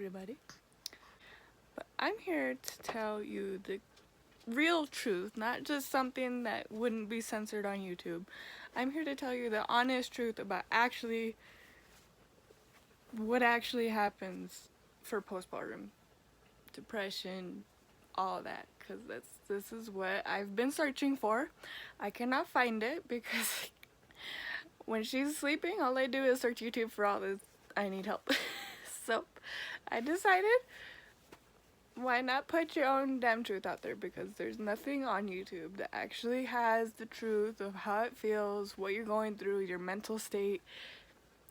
everybody. But I'm here to tell you the real truth, not just something that wouldn't be censored on YouTube. I'm here to tell you the honest truth about what actually happens for postpartum depression, all of that, because this is what I've been searching for. I cannot find it because when she's sleeping, all I do is search YouTube for all this. I need help. So I decided, why not put your own damn truth out there, because there's nothing on YouTube that actually has the truth of how it feels, what you're going through, your mental state,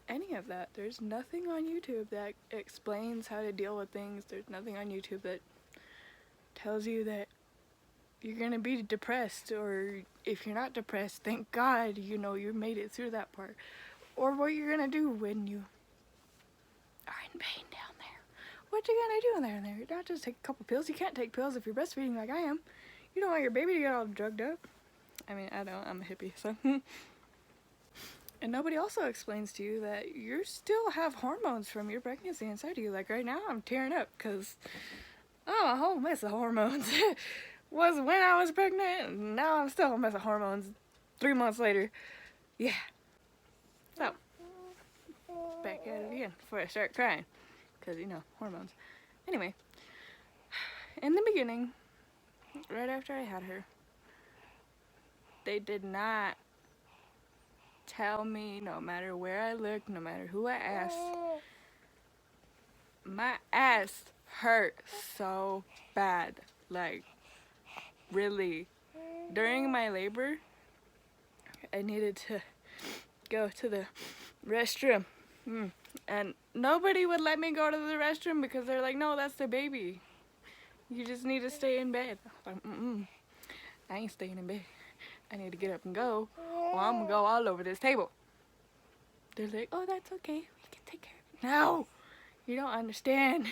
any of that. There's nothing on YouTube that explains how to deal with things. There's nothing on YouTube that tells you that you're gonna be depressed, or if you're not depressed, thank God, you made it through that part, or what you're gonna do when you are in pain down there. What you gonna do down there? Not just take a couple pills. You can't take pills if you're breastfeeding like I am. You don't want your baby to get all drugged up. I mean, I don't. I'm a hippie, so. And nobody also explains to you that you still have hormones from your pregnancy inside of you. Like right now, I'm tearing up because, a whole mess of hormones. Was when I was pregnant, and now I'm still a mess of hormones 3 months later. Yeah. So, back at it again before I start crying. Because, hormones. Anyway, in the beginning, right after I had her, they did not tell me, no matter where I looked, no matter who I asked, my ass hurt so bad. Like, really. During my labor, I needed to go to the restroom. And nobody would let me go to the restroom because they're like, no, that's the baby. You just need to stay in bed. I was like, I ain't staying in bed. I need to get up and go, or I'm gonna go all over this table. They're like, oh, that's okay. We can take care of it. No, you don't understand.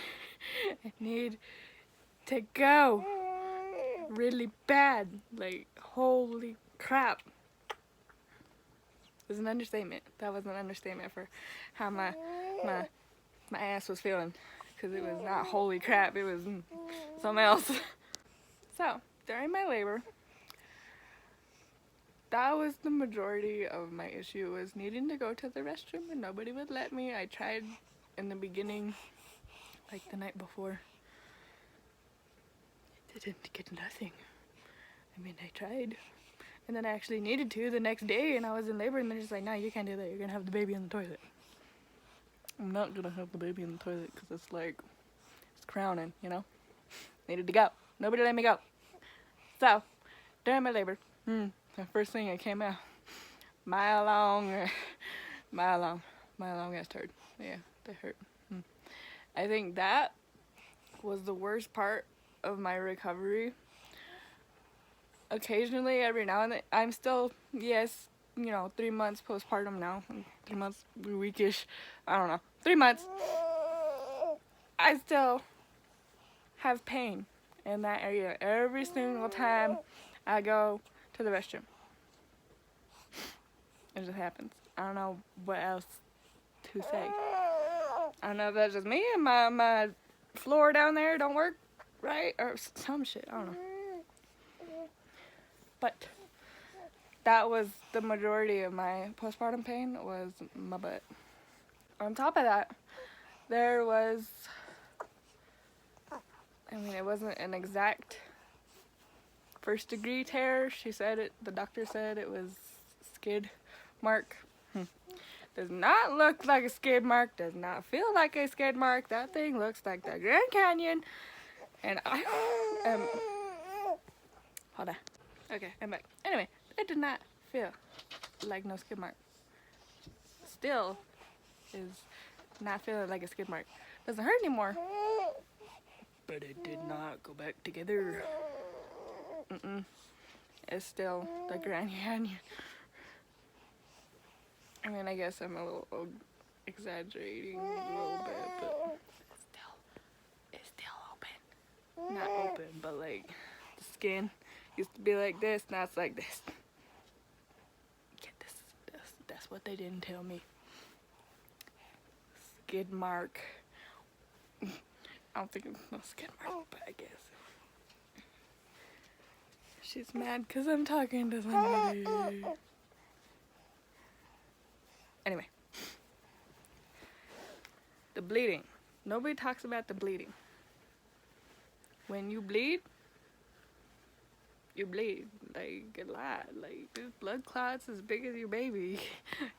I need to go really bad. Like, holy crap. It was an understatement. That was an understatement for how my ass was feeling, because it was not holy crap, it was something else. So, during my labor, that was the majority of my issue, was needing to go to the restroom and nobody would let me. I tried in the beginning, like the night before. I didn't get nothing. I mean, I tried. And then I actually needed to the next day, and I was in labor, and they're just like, no, you can't do that. You're going to have the baby in the toilet. I'm not going to have the baby in the toilet because it's like, it's crowning, Needed to go. Nobody let me go. So, during my labor, the first thing that came out, mile long ass turd. Yeah, they hurt. I think that was the worst part of my recovery. Occasionally, every now and then, I'm still, 3 months postpartum now. 3 months, weekish, I don't know. 3 months. I still have pain in that area every single time I go to the restroom. It just happens. I don't know what else to say. I don't know if that's just me and my floor down there don't work right, or some shit. I don't know. But that was the majority of my postpartum pain, was my butt. On top of that, there was, it wasn't an exact first degree tear. The doctor said it was skid mark. Does not look like a skid mark, does not feel like a skid mark. That thing looks like the Grand Canyon. And I am, hold on. Okay, I'm back. Anyway, it did not feel like no skid mark. Still is not feeling like a skid mark. Doesn't hurt anymore. But it did not go back together. It's still the Grand Canyon. I guess I'm a little exaggerating a little bit, but it's still open. Not open, but like the skin used to be like this, now it's like this. Get this. That's what they didn't tell me. Skid mark. I don't think it's no skid mark, but I guess. She's mad because I'm talking to somebody. Anyway. The bleeding. Nobody talks about the bleeding. When you bleed, you bleed. Like a lot. Like there's blood clots as big as your baby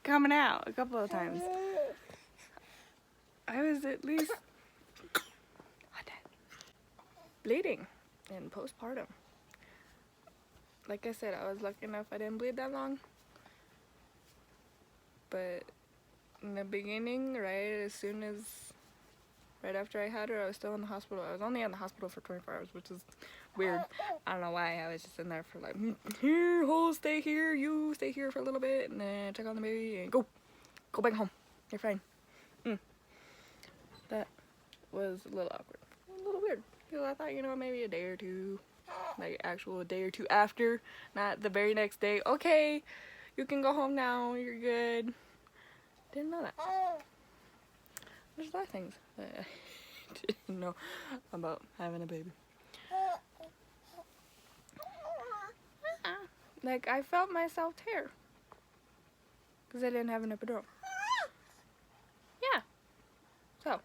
coming out a couple of times. I was at least bleeding in postpartum. Like I said, I was lucky enough I didn't bleed that long. But in the beginning, right after I had her, I was still in the hospital. I was only in the hospital for 24 hours, which is weird. I don't know why. I was just in there for like, here, stay here, you stay here for a little bit, and then check on the baby, and go back home. You're fine. That was a little awkward, a little weird, because I thought, maybe a day or two, like actual day or two after, not the very next day. Okay, you can go home now, you're good. Didn't know that. There's a lot of things that I didn't know about having a baby. Like, I felt myself tear because I didn't have an epidural. Yeah. So,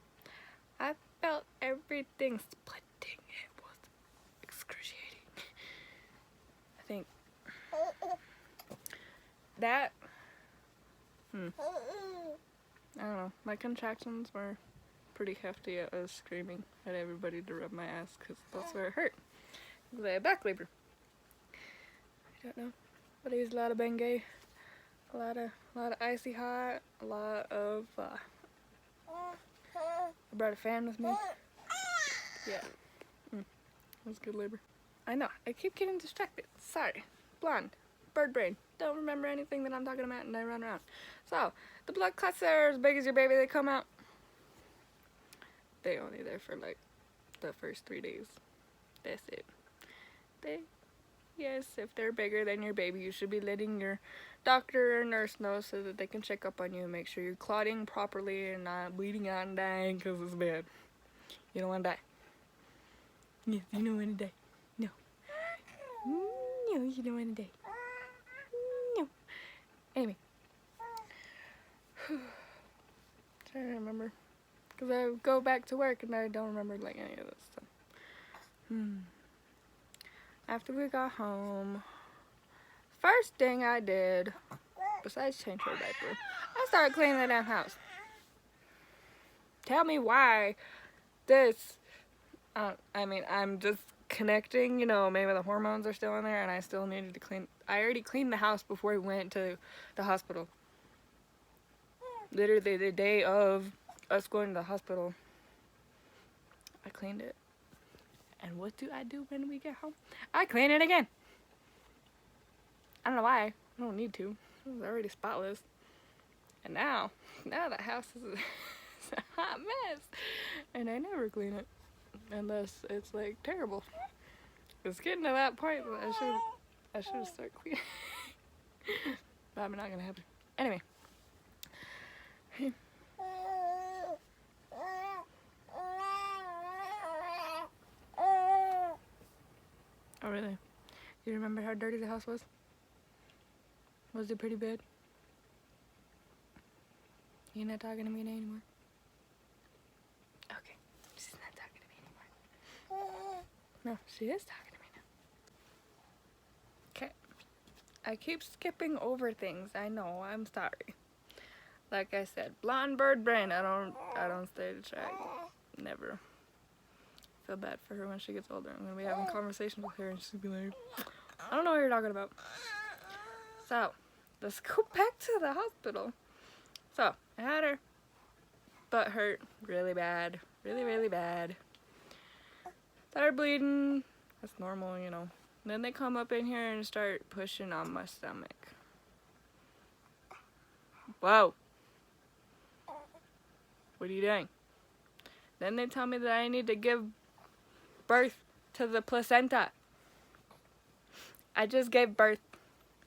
I felt everything splitting. It was excruciating. I think that... I don't know. My contractions were pretty hefty. I was screaming at everybody to rub my ass because that's where it hurt. Because I had back labor. I don't know. But I used a lot of Bengay, a lot of icy hot, a lot of. I brought a fan with me. Yeah. It was good labor. I know. I keep getting distracted. Sorry. Blonde. Bird brain. Don't remember anything that I'm talking about, and I run around. So, the blood clots are as big as your baby. They come out. They only there for like the first 3 days. That's it. Yes, if they're bigger than your baby, you should be letting your doctor or nurse know so that they can check up on you and make sure you're clotting properly and not bleeding out and dying because it's bad. You don't want to die. Yes, you don't want to die. No. No, you don't want to die. No. Anyway. Trying to remember. Because I go back to work and I don't remember like any of this stuff. After we got home, first thing I did, besides change her diaper, I started cleaning the damn house. Tell me why this, I'm just connecting, maybe the hormones are still in there and I still needed to clean. I already cleaned the house before we went to the hospital. Literally the day of us going to the hospital, I cleaned it. And what do I do when we get home? I clean it again. I don't know why. I don't need to. It was already spotless. And now the house is a hot mess. And I never clean it. Unless it's like terrible. It's getting to that point that I should start cleaning. But I'm not gonna happen. Anyway. Oh really? You remember how dirty the house was? Was it pretty bad? You're not talking to me anymore? Okay. She's not talking to me anymore. No, she is talking to me now. Okay. I keep skipping over things. I know, I'm sorry. Like I said, blonde bird brain. I don't stay to track. Never. Feel bad for her when she gets older. I'm gonna be having conversations with her and she'll be like, I don't know what you're talking about. So, let's go back to the hospital. So, I had her butt hurt really bad. Really, really bad. Started bleeding. That's normal, Then they come up in here and start pushing on my stomach. Whoa. What are you doing? Then they tell me that I need to give birth to the placenta. I just gave birth.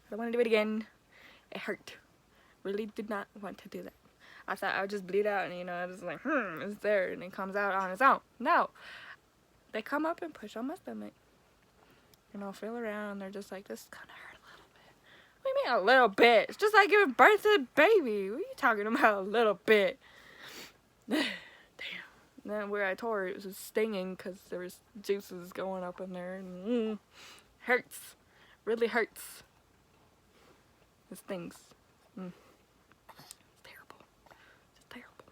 I don't want to do it again. It hurt. Really did not want to do that. I thought I would just bleed out and, you know, I was like, it's there, and it comes out on its own. No. They come up and push on my stomach. And I'll feel around, and they're just like, this is gonna hurt a little bit. What do you mean a little bit? It's just like giving birth to a baby. What are you talking about, a little bit? Damn. And then where I tore, it was stinging because there was juices going up in there. And hurts. Really hurts. It stings. It's terrible. It's terrible.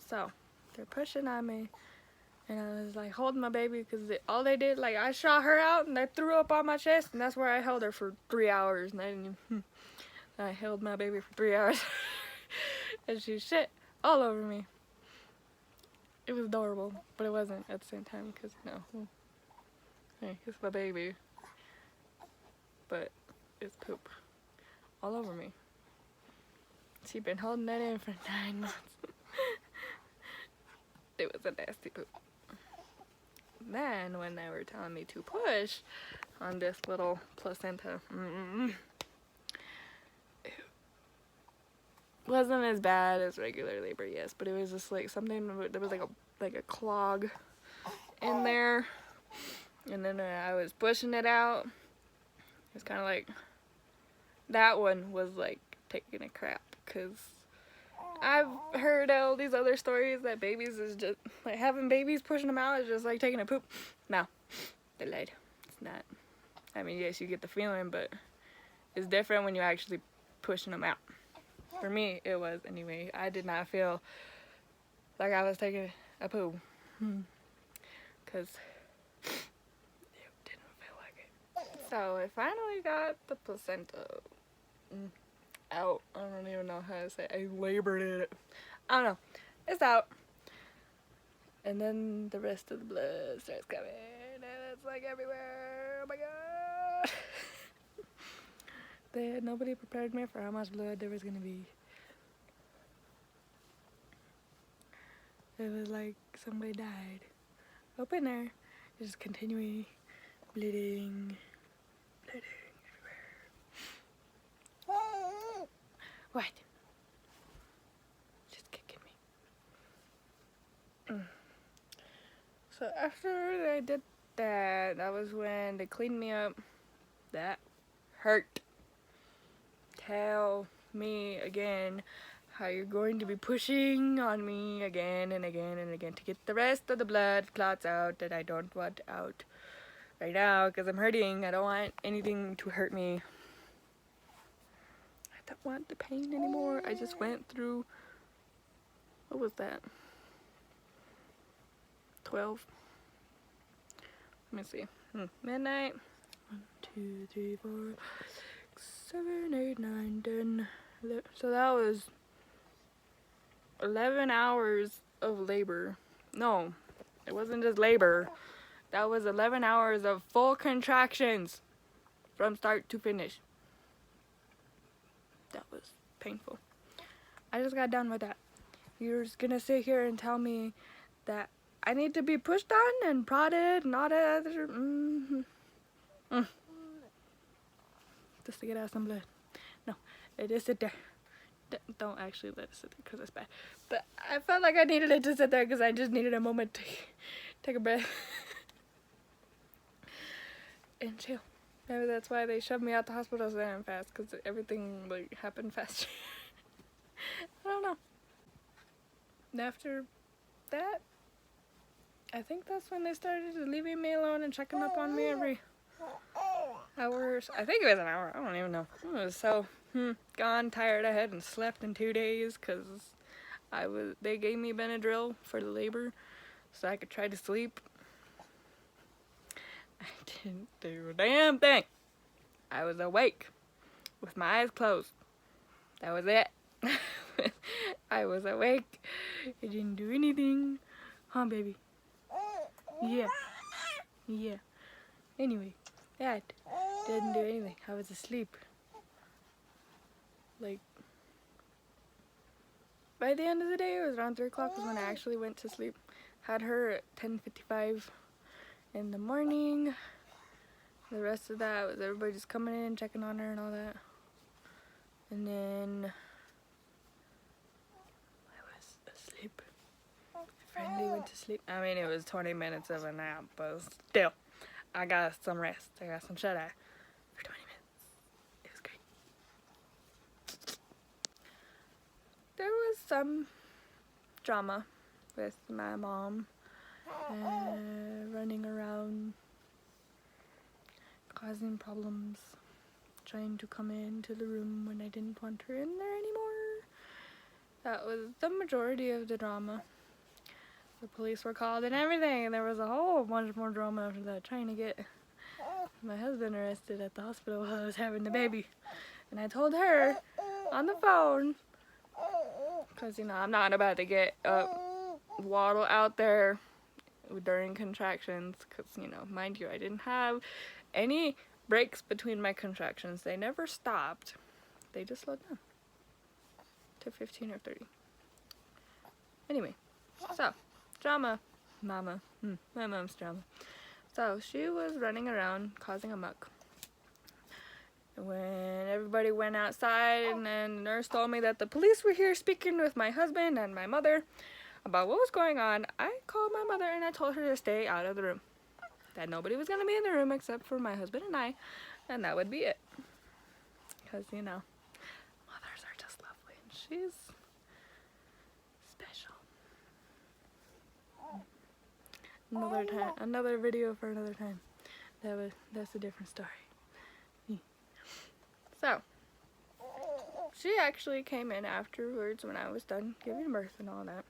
So, they're pushing on me. And I was like holding my baby because all they did, like I shot her out and they threw up on my chest. And that's where I held her for 3 hours. And I held my baby for 3 hours. And she shit all over me. It was adorable, but it wasn't at the same time because, no. Hey, it's my baby. But it's poop all over me. She'd been holding that in for 9 months. It was a nasty poop. Then, when they were telling me to push on this little placenta, it wasn't as bad as regular labor, yes, but it was just like something, there was like a clog in there, and then I was pushing it out. It was kind of like, that one was like taking a crap, because I've heard all these other stories that babies is just, like having babies pushing them out is just like taking a poop. No, they lied. It's not. I mean, yes, you get the feeling, but it's different when you're actually pushing them out. For me, it was anyway. I did not feel like I was taking a poo. Because it didn't feel like it. So I finally got the placenta out. I don't even know how to say it. I labored it. I don't know. It's out. And then the rest of the blood starts coming. And it's like everywhere. Oh my god. Nobody prepared me for how much blood there was going to be. It was like somebody died. Up in there. Just continuing bleeding. What? Just kicking me. So after they did that, that was when they cleaned me up. That hurt. Tell me again how you're going to be pushing on me again and again and again to get the rest of the blood clots out that I don't want out right now because I'm hurting. I don't want anything to hurt me. I don't want the pain anymore. I just went through, what was that? 12. Let me see. Midnight. 1, 2, 3, 4, 7, 8, 9, 10. So that was 11 hours of labor. No, it wasn't just labor. That was 11 hours of full contractions from start to finish. That was painful. I just got done with that. You're just gonna sit here and tell me that I need to be pushed on and prodded and all that other just to get out some blood. No, it just sit there. Don't actually let it sit there because it's bad. But I felt like I needed it to sit there because I just needed a moment to take a breath and chill. Maybe that's why they shoved me out the hospital so damn fast, because everything like happened faster. I don't know. And after that, I think that's when they started leaving me alone and checking up on me every hour. I think it was an hour. I don't even know. I was so gone, tired. I hadn't slept in 2 days because they gave me Benadryl for the labor so I could try to sleep. I didn't do a damn thing. I was awake with my eyes closed. That was it. I was awake. I didn't do anything. Huh, baby? Yeah. Yeah. Anyway, that didn't do anything. I was asleep. Like, by the end of the day, it was around 3 o'clock was when I actually went to sleep. Had her at 10:55 in the morning. The rest of that was everybody just coming in, checking on her and all that. And then finally went to sleep. I mean, it was 20 minutes of a nap, but still, I got some rest. I got some shut eye for 20 minutes. It was great. There was some drama with my mom running around, causing problems, trying to come into the room when I didn't want her in there anymore. That was the majority of the drama. The police were called and everything, and there was a whole bunch more drama after that, trying to get my husband arrested at the hospital while I was having the baby. And I told her on the phone, because, you know, I'm not about to get up, waddle out there during contractions, because, you know, mind you, I didn't have any breaks between my contractions. They never stopped. They just slowed down to 15 or 30. Anyway, so, drama. My mom's drama. So, she was running around causing a muck. When everybody went outside, and then the nurse told me that the police were here speaking with my husband and my mother about what was going on, I called my mother and I told her to stay out of the room. That nobody was going to be in the room except for my husband and I, and that would be it. Because, you know, mothers are just lovely, and she's special. Another time, another video for another time. That's a different story. So, she actually came in afterwards when I was done giving birth and all that.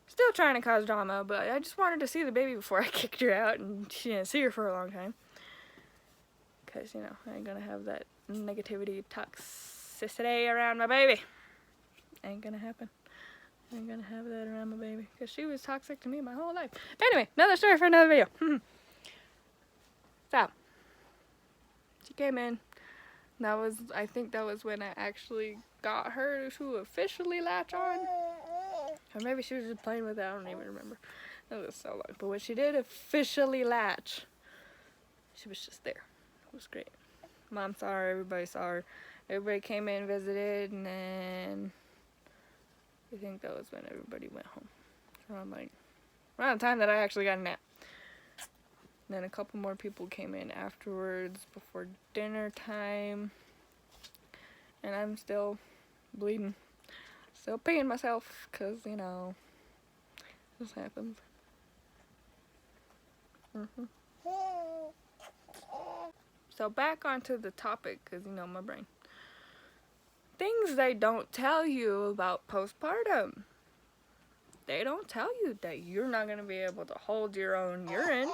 Still trying to cause drama, but I just wanted to see the baby before I kicked her out, and she didn't see her for a long time. Because, you know, I ain't gonna have that negativity, toxicity around my baby. Ain't gonna happen. I ain't gonna have that around my baby. Because she was toxic to me my whole life. Anyway, another story for another video. So, she came in. I think that was when I actually got her to officially latch on. Or maybe she was just playing with it, I don't even remember. It was so long. But when she did officially latch, she was just there. It was great. Mom saw her, everybody saw her. Everybody came in, visited, and then I think that was when everybody went home. Around the time that I actually got a nap. Then a couple more people came in afterwards before dinner time. And I'm still bleeding. Still peeing myself, because, you know, this happens. So back onto the topic, because, you know, my brain. Things they don't tell you about postpartum. They don't tell you that you're not going to be able to hold your own urine.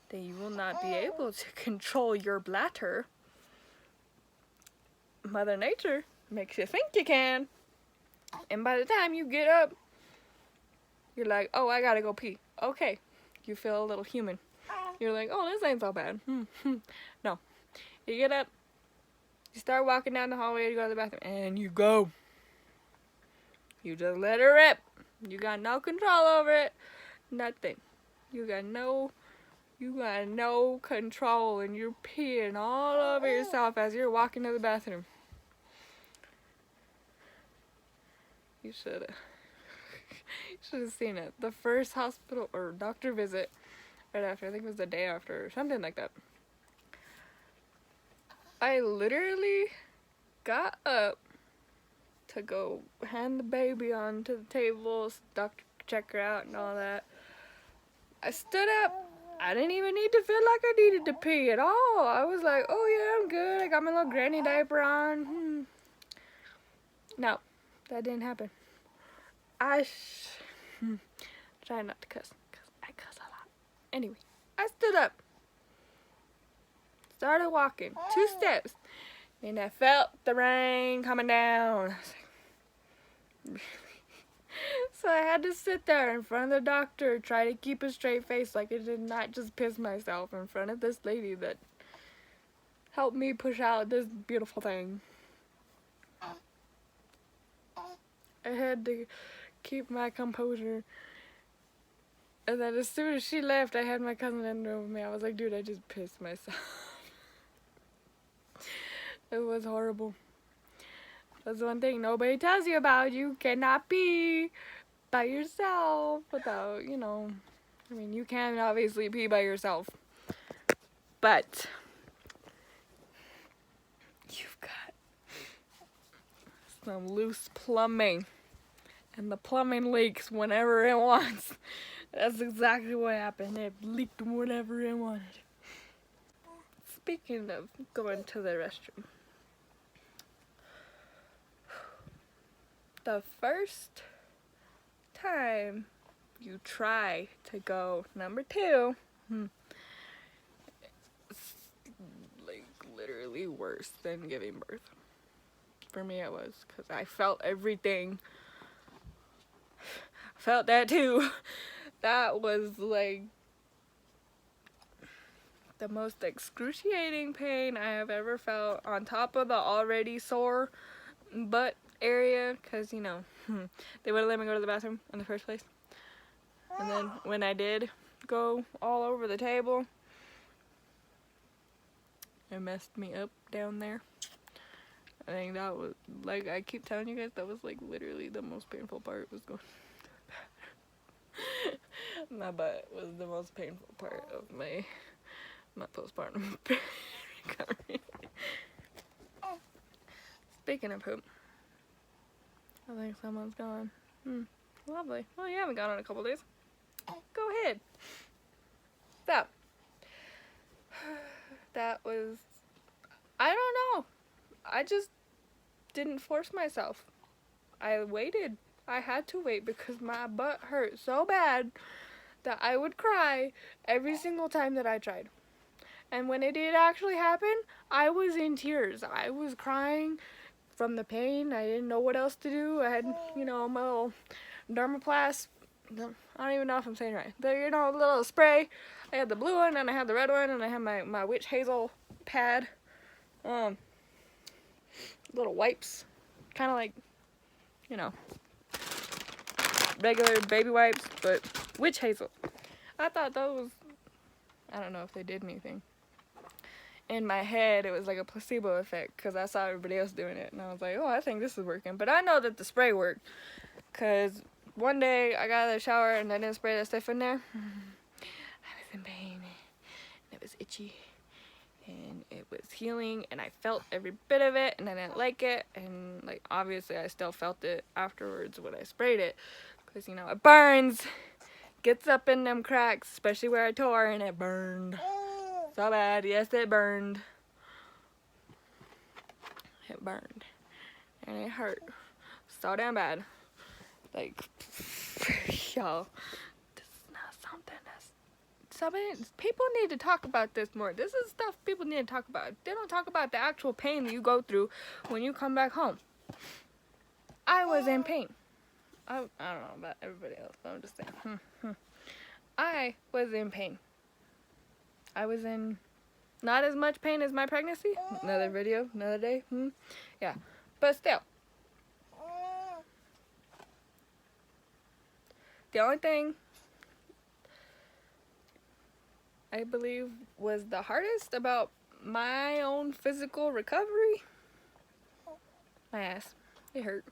That you will not be able to control your bladder. Mother Nature makes you think you can. And by the time you get up, you're like, oh, I gotta go pee. Okay. You feel a little human. You're like, oh, this ain't so bad. No. You get up, you start walking down the hallway to go to the bathroom, and you go. You just let her rip. You got no control over it. Nothing. You got no control, and you're peeing all over yourself as you're walking to the bathroom. You should have seen it. The first hospital or doctor visit right after, I think it was the day after or something like that. I literally got up to go hand the baby onto the table, doctor check her out and all that. I stood up. I didn't even need to feel like I needed to pee at all. I was like, oh yeah, I'm good. I got my little granny diaper on. No, that didn't happen. I try not to cuss, because I cuss a lot. Anyway, I stood up. Started walking 2 steps. And I felt the rain coming down. I was like, so I had to sit there in front of the doctor, try to keep a straight face like I did not just piss myself in front of this lady that helped me push out this beautiful thing. I had to keep my composure. And then as soon as she left, I had my cousin in the room with me. I was like, dude, I just pissed myself. It was horrible. That's one thing nobody tells you about. You cannot pee by yourself without, you know, I mean, you can obviously pee by yourself, but you've got some loose plumbing, and the plumbing leaks whenever it wants. That's exactly what happened. It leaked whenever it wanted. Speaking of going to the restroom, the first time you try to go number 2, it's like literally worse than giving birth. For me it was, because I felt everything. I felt that too. That was like the most excruciating pain I have ever felt, on top of the already sore butt area, because, you know, they wouldn't let me go to the bathroom in the first place. And then when I did go all over the table, it messed me up down there. I think that was, like, I keep telling you guys, that was like literally the most painful part, was going my butt was the most painful part of my postpartum recovery. Speaking of poop, I think someone's gone. Lovely. Well, you haven't gone in a couple days. Go ahead. So, that was, I don't know. I just didn't force myself. I waited. I had to wait because my butt hurt so bad that I would cry every single time that I tried. And when it did actually happen, I was in tears. I was crying from the pain. I didn't know what else to do. I had, you know, my little dermaplast. I don't even know if I'm saying it right. The, you know, little spray. I had the blue one, and I had the red one, and I had my witch hazel pad. Little wipes. Kind of like, you know, regular baby wipes, but witch hazel. I thought those, I don't know if they did anything. In my head, it was like a placebo effect, because I saw everybody else doing it, and I was like, oh, I think this is working. But I know that the spray worked, because one day I got out of the shower and I didn't spray that stuff in there. I was in pain, and it was itchy, and it was healing, and I felt every bit of it, and I didn't like it, and like obviously I still felt it afterwards when I sprayed it, because, you know, it burns, gets up in them cracks, especially where I tore, and it burned so bad. Yes, it burned. It burned, and it hurt so damn bad. Like, y'all, this is not something people need to talk about this more. This is stuff people need to talk about. They don't talk about the actual pain that you go through when you come back home. I was in pain. I don't know about everybody else, but I'm just saying. I was in pain. I was in not as much pain as my pregnancy. Another video, another day. Yeah, but still. The only thing I believe was the hardest about my own physical recovery, my ass. It hurt.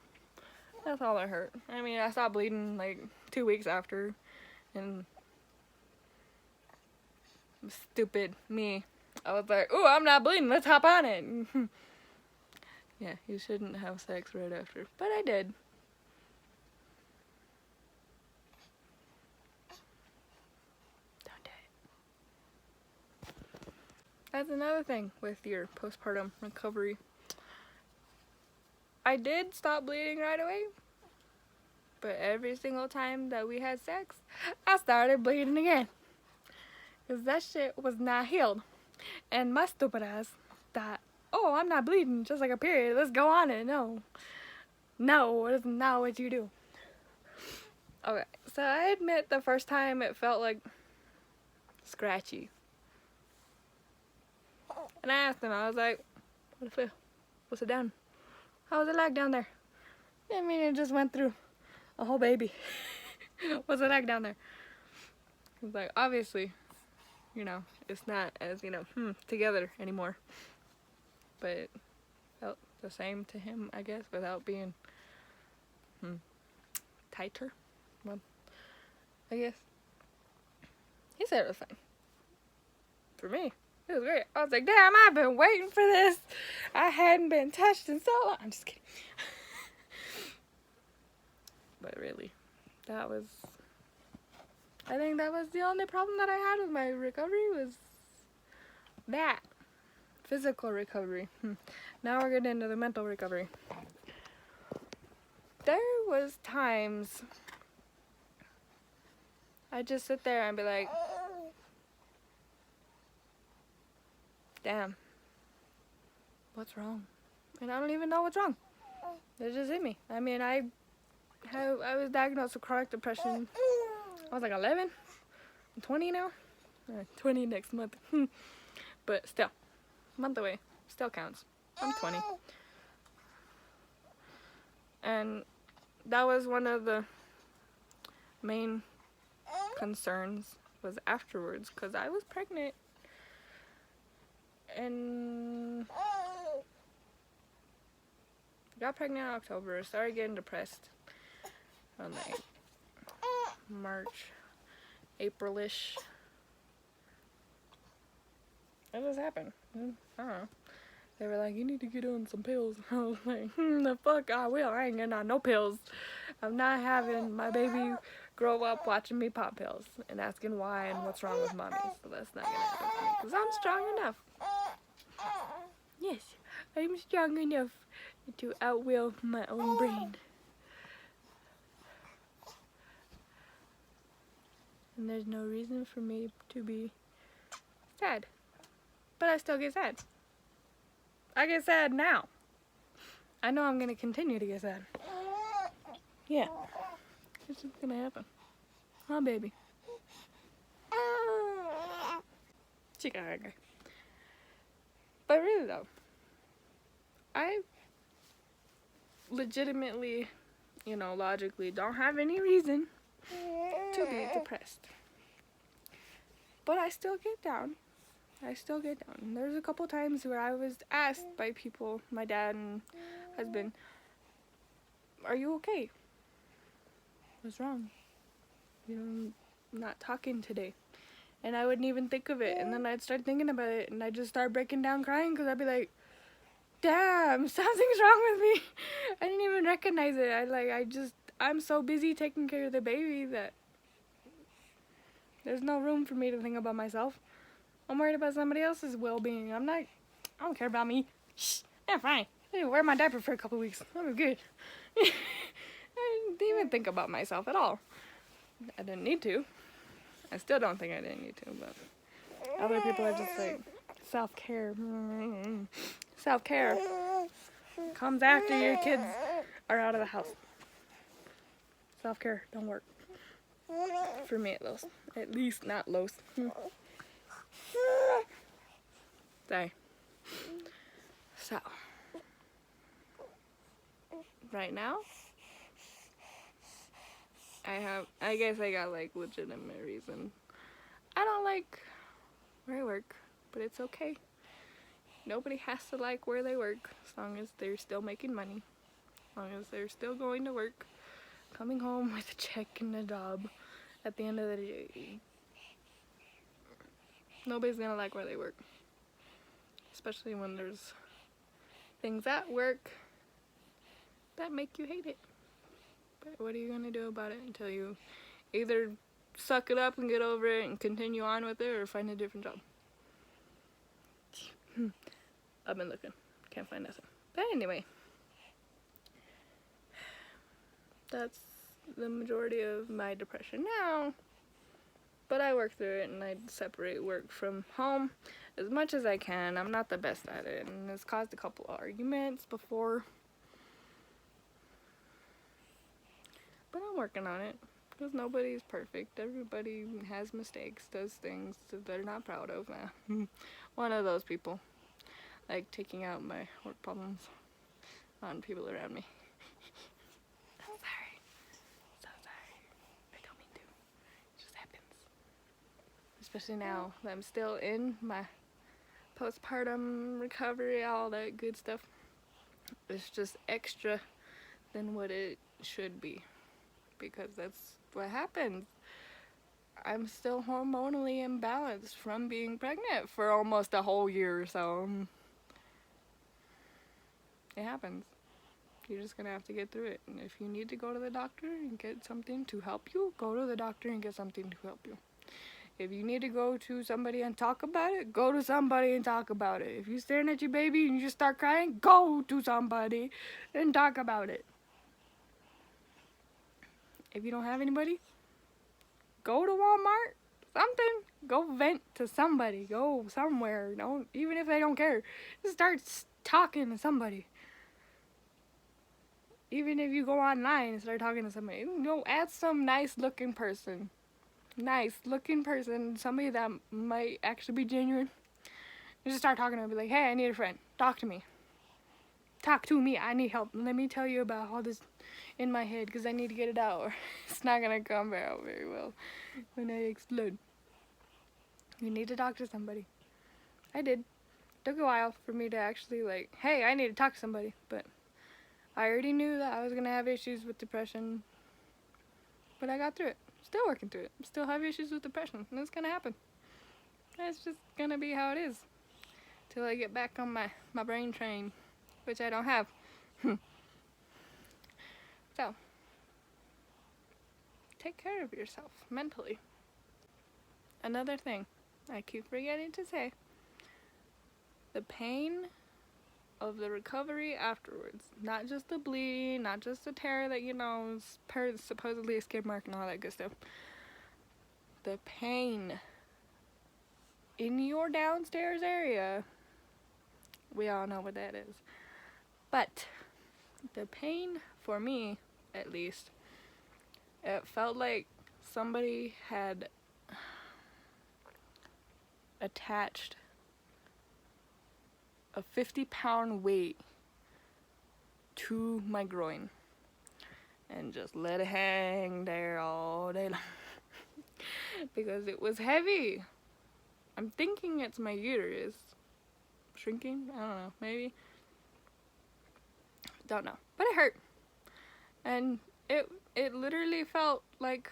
That's all that hurt. I mean, I stopped bleeding like 2 weeks after, and stupid me, I was like, ooh, I'm not bleeding, let's hop on it. Yeah, you shouldn't have sex right after, but I did. Don't do it. That's another thing with your postpartum recovery. I did stop bleeding right away, but every single time that we had sex, I started bleeding again. Because that shit was not healed. And my stupid ass thought, oh, I'm not bleeding, just like a period, let's go on it. No, that's not what you do. Okay, so I admit the first time it felt like scratchy. And I asked him, I was like, what it feel? What's it down? How was it like down there? I mean, it just went through a whole baby. What's it like down there? He was like, obviously, you know, it's not as, you know, together anymore. But it felt the same to him, I guess, without being tighter. month, I guess. He said it was fine. For me, it was great. I was like, damn, I've been waiting for this. I hadn't been touched in so long. I'm just kidding. But really, I think that was the only problem that I had with my recovery was that. Physical recovery. Now we're getting into the mental recovery. There was times I'd just sit there and be like, damn, what's wrong? And I don't even know what's wrong. It just hit me. I mean, I was diagnosed with chronic depression. I was like 11. I'm 20 now. 20 next month. But still, month away. Still counts. I'm 20. And that was one of the main concerns was afterwards, because I was pregnant. And got pregnant in October. Started getting depressed on like March, April-ish. It just happened. I don't know. They were like, you need to get on some pills. I was like, the fuck I will. I ain't getting on no pills. I'm not having my baby grow up watching me pop pills and asking why and what's wrong with mommy. So that's not gonna happen for me, because I'm strong enough. Yes, I'm strong enough to outwill my own brain. And there's no reason for me to be sad. But I still get sad. I get sad now. I know I'm gonna continue to get sad. Yeah. It's just gonna happen. Huh, baby? Chica. But really though, I legitimately, logically don't have any reason to be depressed. But I still get down. There's a couple times where I was asked by people, my dad and husband, are you okay? What's wrong? I'm not talking today. And I wouldn't even think of it. And then I'd start thinking about it and I'd just start breaking down crying, because I'd be like, damn, something's wrong with me. I didn't even recognize it. I'm so busy taking care of the baby that there's no room for me to think about myself. I'm worried about somebody else's well-being. I don't care about me. Shh, I'm fine. I didn't wear my diaper for a couple weeks. I'm good. I didn't even think about myself at all. I didn't need to. I still don't think I didn't need to, but other people are just like, self-care. Self-care comes after your kids are out of the house. Self-care don't work. For me at least not Los. Sorry. So, right now, I guess I got like legitimate reason. I don't like where I work, but it's okay. Nobody has to like where they work, as long as they're still making money. As long as they're still going to work, coming home with a check and a job at the end of the day. Nobody's gonna like where they work. Especially when there's things at work that make you hate it. But what are you gonna do about it until you either suck it up and get over it and continue on with it, or find a different job? I've been looking. Can't find nothing. But anyway, that's the majority of my depression now. But I work through it, and I separate work from home as much as I can. I'm not the best at it, and it's caused a couple of arguments before. But I'm working on it, because nobody's perfect. Everybody has mistakes, does things that they're not proud of. One of those people. Like taking out my work problems on people around me. I'm sorry. So sorry. I don't mean to. It just happens. Especially now that I'm still in my postpartum recovery, all that good stuff. It's just extra than what it should be. Because that's what happens. I'm still hormonally imbalanced from being pregnant for almost a whole year, so it happens. You're just gonna have to get through it. And if you need to go to the doctor and get something to help you, go to the doctor and get something to help you. If you need to go to somebody and talk about it, go to somebody and talk about it. If you're staring at your baby and you just start crying, go to somebody and talk about it. If you don't have anybody, go to Walmart, something. Go vent to somebody. Go somewhere. Don't, even if they don't care, just start talking to somebody. Even if you go online and start talking to somebody, ask some nice looking person. Somebody that might actually be genuine. You just start talking to them, be like, hey, I need a friend. Talk to me. I need help. Let me tell you about all this in my head because I need to get it out or it's not going to come out very well when I explode. You need to talk to somebody. I did. It took a while for me to actually like, hey, I need to talk to somebody. But I already knew that I was going to have issues with depression. But I got through it. Still working through it. Still have issues with depression. And it's going to happen. It's just going to be how it is. Till I get back on my brain train. Which I don't have. So, take care of yourself mentally. Another thing I keep forgetting to say. The pain of the recovery afterwards. Not just the bleeding, not just the tear that, is supposedly a skid mark and all that good stuff. The pain in your downstairs area. We all know what that is. But the pain, for me, at least, it felt like somebody had attached a 50-pound weight to my groin and just let it hang there all day long because it was heavy. I'm thinking it's my uterus shrinking. I don't know, maybe. Don't know, but it hurt, and it literally felt like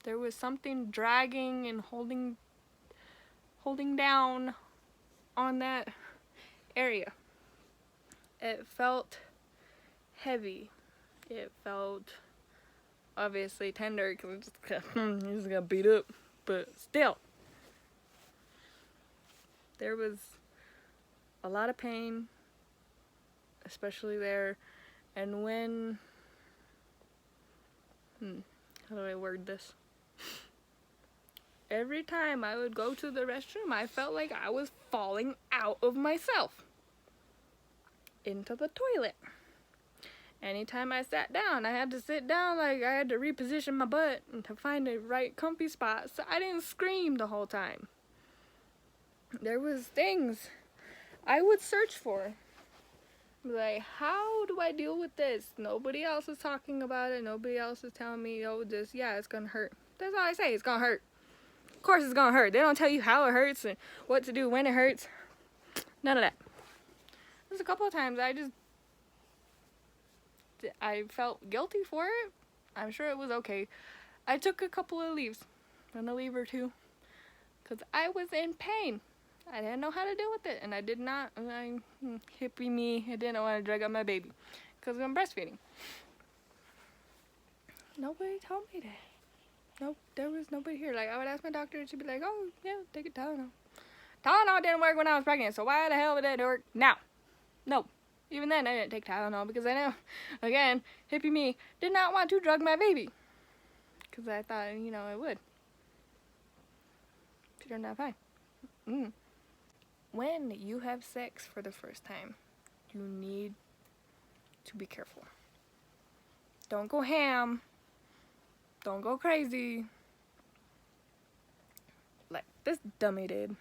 there was something dragging and holding down on that area. It felt heavy. It felt obviously tender because it just got beat up, but still, there was a lot of pain. Especially there, and when, how do I word this? Every time I would go to the restroom, I felt like I was falling out of myself into the toilet. Anytime I sat down, I had to sit down like I had to reposition my butt to find the right comfy spot so I didn't scream the whole time. There was things I would search for. Like, how do I deal with this? Nobody else is talking about it. Nobody else is telling me, it's gonna hurt. That's all I say, it's gonna hurt. Of course it's gonna hurt. They don't tell you how it hurts and what to do when it hurts. None of that. There's a couple of times I felt guilty for it. I'm sure it was okay. I took a couple of leaves. A leave or two. Because I was in pain. I didn't know how to deal with it, and I did not, hippie me, I didn't want to drag up my baby, because I'm breastfeeding. Nobody told me that. Nope, there was nobody here. Like, I would ask my doctor, and she'd be like, oh, yeah, take a Tylenol. Tylenol didn't work when I was pregnant, so why the hell would it work now? Nope. Even then, I didn't take Tylenol, because I know, again, hippie me did not want to drug my baby, because I thought, it would. She turned out fine. When you have sex for the first time, you need to be careful. Don't go ham. Don't go crazy. Like this dummy did.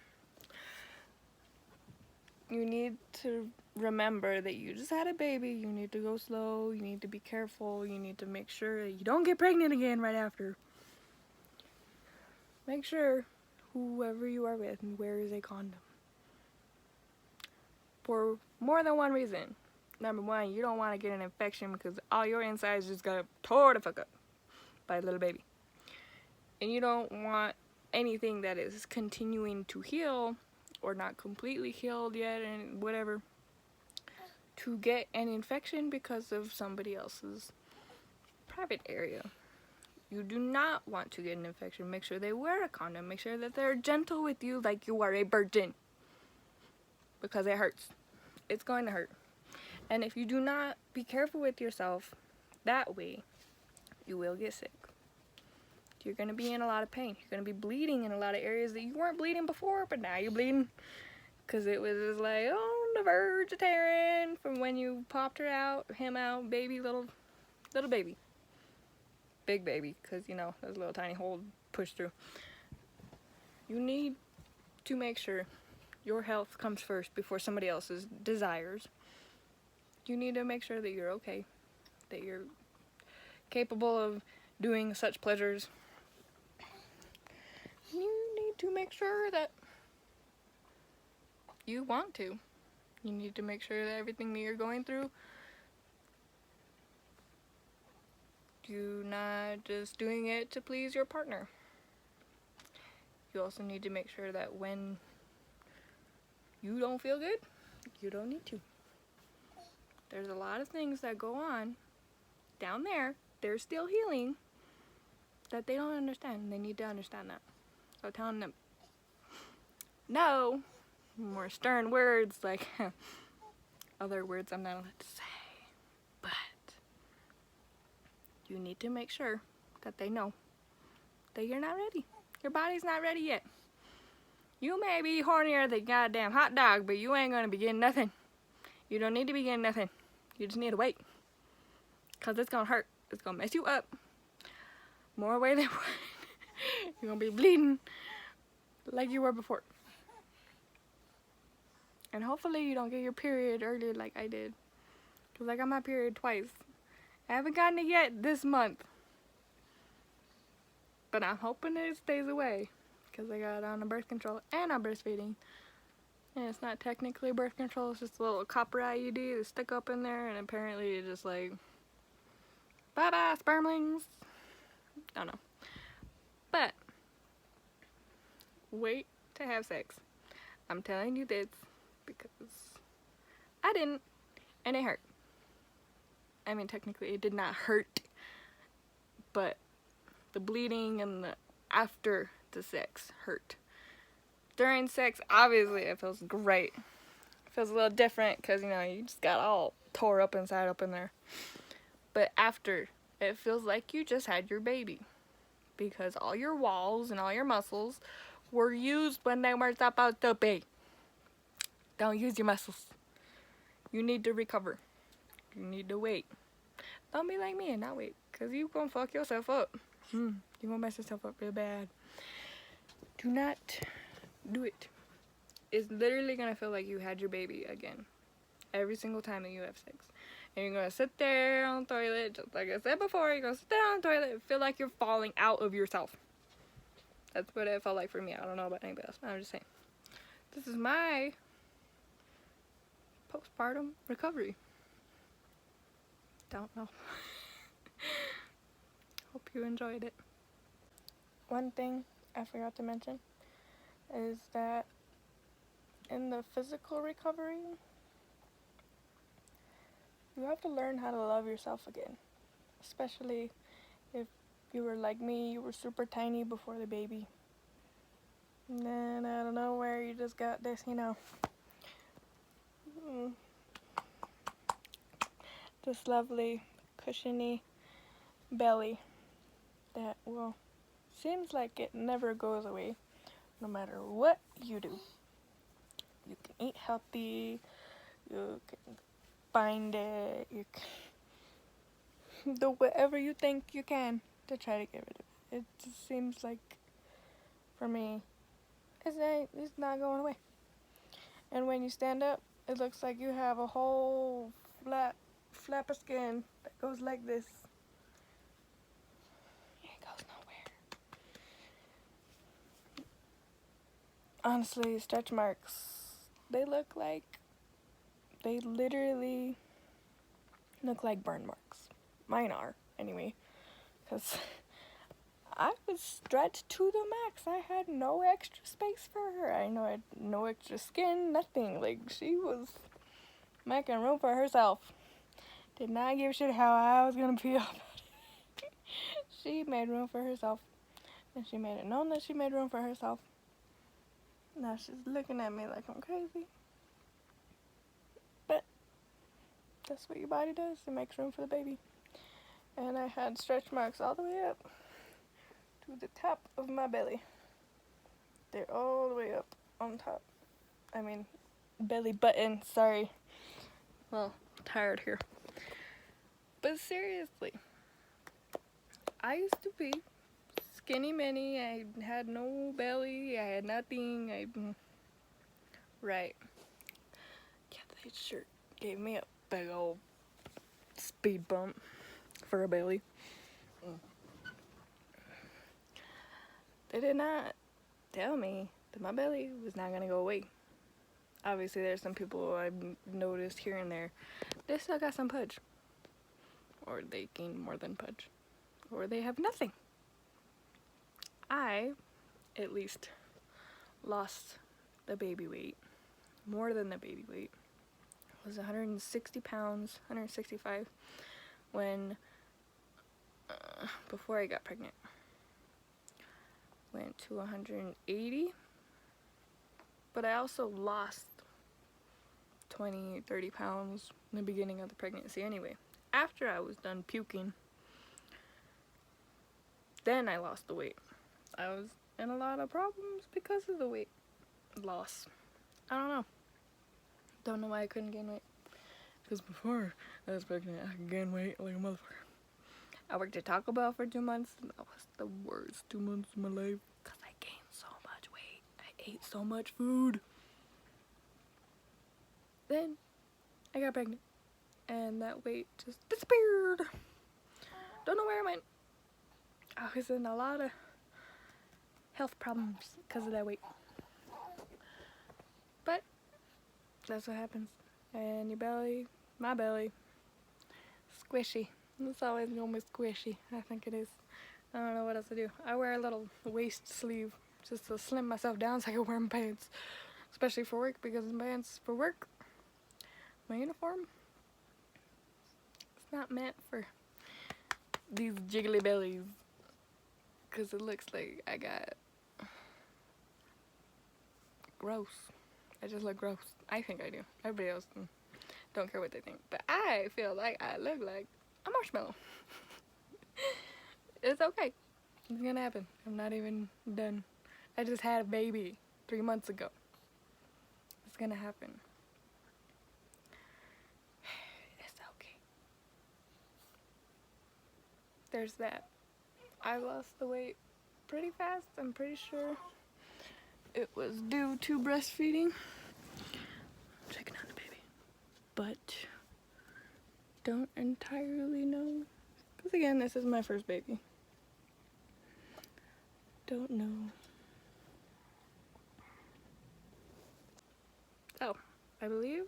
You need to remember that you just had a baby. You need to go slow. You need to be careful. You need to make sure that you don't get pregnant again right after. Make sure whoever you are with wears a condom. For more than one reason. Number one, you don't want to get an infection because all your insides just got tore the fuck up. by a little baby. And you don't want anything that is continuing to heal or not completely healed yet and whatever to get an infection because of somebody else's private area. You do not want to get an infection. Make sure they wear a condom. Make sure that they're gentle with you like you are a virgin. Because it hurts. It's going to hurt. And if you do not be careful with yourself that way, you will get sick. You're going to be in a lot of pain. You're going to be bleeding in a lot of areas that you weren't bleeding before, but now you're bleeding. Because it was just like, oh, the verge of tearing from when you popped him out, baby, little baby. Big baby, because, you know, there's a little tiny hole pushed through. You need to make sure your health comes first before somebody else's desires. You need to make sure that you're okay, that you're capable of doing such pleasures. You need to make sure that you want to. You need to make sure that everything that you're going through, you're not just doing it to please your partner. You also need to make sure that when you don't feel good, you don't need to. There's a lot of things that go on down there. They're still healing that they don't understand. They need to understand that. So telling them no, more stern words like other words I'm not allowed to say. But you need to make sure that they know that you're not ready. Your body's not ready yet. You may be hornier than goddamn hot dog, but you ain't gonna be getting nothing. You don't need to be getting nothing. You just need to wait. Because it's gonna hurt. It's gonna mess you up. More way than one. You're gonna be bleeding like you were before. And hopefully you don't get your period early like I did. Because I got my period twice. I haven't gotten it yet this month. But I'm hoping it stays away. Because I got it on the birth control and I'm breastfeeding. And it's not technically birth control. It's just a little copper IUD that's stuck up in there. And apparently it's just like, bye-bye, spermlings. I don't know. But wait to have sex. I'm telling you this because I didn't, and it hurt. I mean, technically it did not hurt, but the bleeding and the after the sex hurt. During sex, obviously it feels great. It feels a little different because, you know, you just got all tore up inside up in there. But after, it feels like you just had your baby. Because all your walls and all your muscles were used when they were supposed to be. Don't use your muscles. You need to recover. You need to wait. Don't be like me and not wait. Because you gonna fuck yourself up. You gonna mess yourself up real bad. Do not do it. It's literally gonna feel like you had your baby again. Every single time that you have sex. And you're gonna sit there on the toilet, just like I said before, you're gonna sit there on the toilet and feel like you're falling out of yourself. That's what it felt like for me. I don't know about anybody else. I'm just saying. This is my postpartum recovery. Don't know. Hope you enjoyed it. One thing I forgot to mention is that in the physical recovery, you have to learn how to love yourself again. Especially if you were like me, you were super tiny before the baby. And then I don't know where you just got this, you know, this lovely cushiony belly that, well, seems like it never goes away no matter what you do. You can eat healthy, you can find it, you can do whatever you think you can to try to get rid of it. It just seems like, for me, it's not going away. And when you stand up, it looks like you have a whole flap of skin that goes like this. It goes nowhere. Honestly, stretch marks, they literally look like burn marks. Mine are, anyway, because I was stretched to the max. I had no extra space for her. I had no extra skin, nothing. Like, she was making room for herself. Did not give a shit how I was gonna feel about it. She made room for herself. And she made it known that she made room for herself. Now she's looking at me like I'm crazy. But that's what your body does. It makes room for the baby. And I had stretch marks all the way up to the top of my belly. They're all the way up on top. I mean, belly button, sorry. Well, tired here. But seriously, I used to be skinny mini. I had no belly. I had nothing. Right. Yeah, that shirt gave me a big old speed bump for a belly. They did not tell me that my belly was not gonna go away. Obviously, there's some people I've noticed here and there, they still got some pudge. Or they gained more than pudge. Or they have nothing. I, at least, lost the baby weight. More than the baby weight. It was 160 pounds, 165, when, before I got pregnant. Went to 180. But I also lost 20, 30 pounds in the beginning of the pregnancy anyway. After I was done puking, then I lost the weight. I was in a lot of problems because of the weight loss. I don't know. Don't know why I couldn't gain weight. Because before I was pregnant, I could gain weight like a motherfucker. I worked at Taco Bell for 2 months, and that was the worst 2 months of my life. Because I gained so much weight. I ate so much food. Then I got pregnant. And that weight just disappeared. Don't know where it went. I was in a lot of health problems because of that weight. But that's what happens. And your belly, my belly, squishy. It's always gonna be squishy. I think it is. I don't know what else to do. I wear a little waist sleeve just to slim myself down so I can wear my pants. Especially for work, because my pants for work, my uniform, it's not meant for these jiggly bellies. Because it looks like I got gross. I just look gross. I think I do. Everybody else don't care what they think. But I feel like I look like a marshmallow. It's okay. It's gonna happen. I'm not even done. I just had a baby 3 months ago. It's gonna happen. It's okay. There's that. I lost the weight pretty fast. I'm pretty sure it was due to breastfeeding. Checking out the baby. But don't entirely know. Because again, this is my first baby. Don't know. Oh, I believe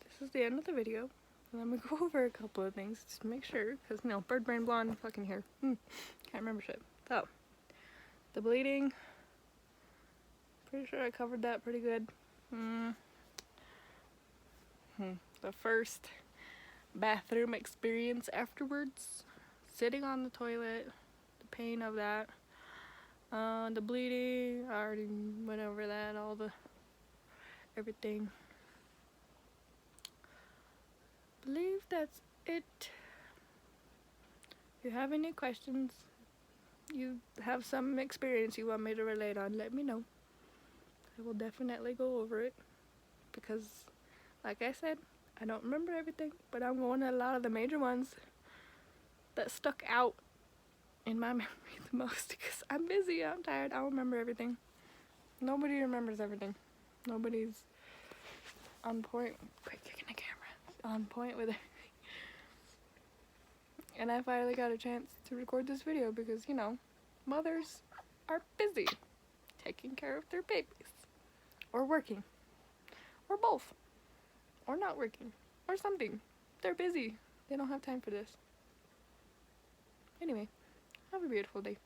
this is the end of the video. And I'm gonna go over a couple of things just to make sure. Because, you know, bird brain blonde fucking hair. Can't remember shit. So, the bleeding. Pretty sure I covered that pretty good. The first bathroom experience afterwards. Sitting on the toilet. The pain of that. The bleeding. I already went over that. All the... everything. Believe that's it. If you have any questions, you have some experience you want me to relate on, let me know. I will definitely go over it. Because, like I said, I don't remember everything, but I'm going to a lot of the major ones that stuck out in my memory the most. Because I'm busy, I'm tired, I don't remember everything. Nobody remembers everything. Nobody's on point. Quit kicking the camera. On point with it. And I finally got a chance to record this video because, you know, mothers are busy taking care of their babies. Or working. Or both. Or not working. Or something. They're busy. They don't have time for this. Anyway, have a a beautiful day.